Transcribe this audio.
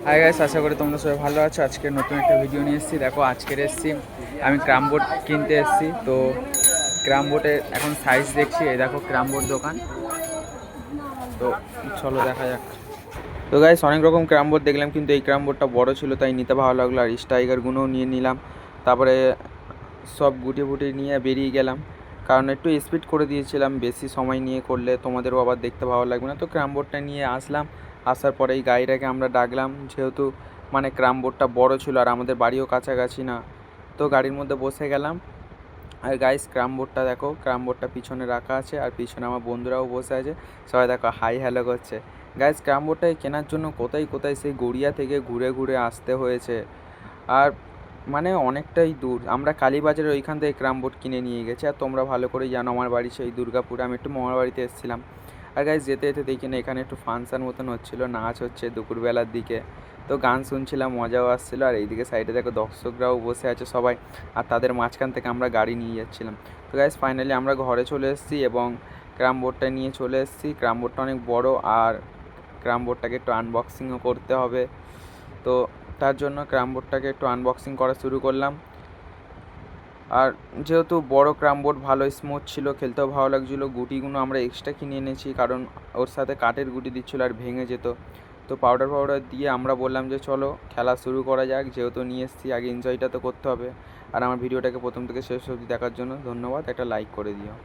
Hi guys, আশা করি তোমরা সবাই ভালো আছো। আজকে নতুন একটা ভিডিও নিয়ে এসেছি। দেখো, আজকের এসেছি আমি ক্রাম বোর্ড কিনতে এসেছি। তো ক্রাম বোর্ডের এখন সাইজ দেখছি। এই দেখো ক্রাম বোর্ড দোকান। তো চলো দেখা যাক। তো গাইস, অনেক রকম ক্রাম বোর্ড দেখলাম, কিন্তু এই ক্রাম বোর্ডটা বড়ো ছিল, তাই নিতে ভালো লাগলো। আর স্ট্রাইকারগুলোও নিয়ে নিলাম। তারপরে সব গুটিয়ে ফুটিয়ে নিয়ে বেরিয়ে গেলাম, কারণ একটু স্পিড করে দিয়েছিলাম। বেশি সময় নিয়ে করলে তোমাদেরও আবার দেখতে ভালো লাগবে না। তো ক্রাম বোর্ডটা নিয়ে আসলাম। আসার পরে এই গাড়িটাকে আমরা ডাকলাম, যেহেতু মানে ক্রাম বোর্ডটা বড় ছিল আর আমাদের বাড়িও কাছাকাছি না। তো গাড়ির মধ্যে বসে গেলাম। আর গাইস, ক্রাম বোর্ডটা দেখো, ক্রাম বোর্ডটা পিছনে রাখা আছে, আর পিছনে আমার বন্ধুরাও বসে আছে। সবাই দেখো হাই হ্যালো করছে। গাইস, ক্রাম কোম্বোটাই কেনার জন্য কোথায় কোথায় সেই গড়িয়া থেকে ঘুরে ঘুরে আসতে হয়েছে। আর মানে অনেকটাই দূর। আমরা কালীবাজারের ওইখান থেকে ক্রাম বোর্ড কিনে নিয়ে গেছি। আর তোমরা ভালো করেই জানো আমার বাড়ি সেই দুর্গাপুরে। আমি একটু মামার বাড়িতে এসেছিলাম। আর গাইস, যেতে যেতে দেখি না এখানে একটু ফাংশান মতন হচ্ছিলো, নাচ হচ্ছে দুপুরবেলার দিকে। তো গান শুনছিলাম, মজাও আসছিলো। আর এইদিকে সাইডে দেখো দর্শকরাও বসে আছে সবাই, আর তাদের মাঝখান থেকে আমরা গাড়ি নিয়ে যাচ্ছিলাম। তো গাইস, ফাইনালি আমরা ঘরে চলে এসেছি এবং ক্রাম বোর্ডটা নিয়ে চলে এসেছি। ক্রাম বোর্ডটা অনেক বড়, আর ক্রাম বোর্ডটাকে একটু আনবক্সিংও করতে হবে। তো তার জন্য ক্রাম বোর্ডটাকে একটু আনবক্সিং করা শুরু করলাম। আর যেহেতু বড় ক্রাম বোর্ড, ভালো স্মুথ ছিল, খেলতেও ভালো লাগছিলো। গুটিগুলো আমরা এক্সট্রা কিনে এনেছি, কারণ ওর সাথে কাঠের গুটি দিচ্ছিলো আর ভেঙে যেত। তো পাউডার দিয়ে আমরা বললাম যে চলো খেলা শুরু করা যাক, যেহেতু নিয়ে এসেছি আগে এনজয়টা তো করতে হবে। আর আমার ভিডিওটাকে প্রথম থেকে শেষ অবধি দেখার জন্য ধন্যবাদ। একটা লাইক করে দিও।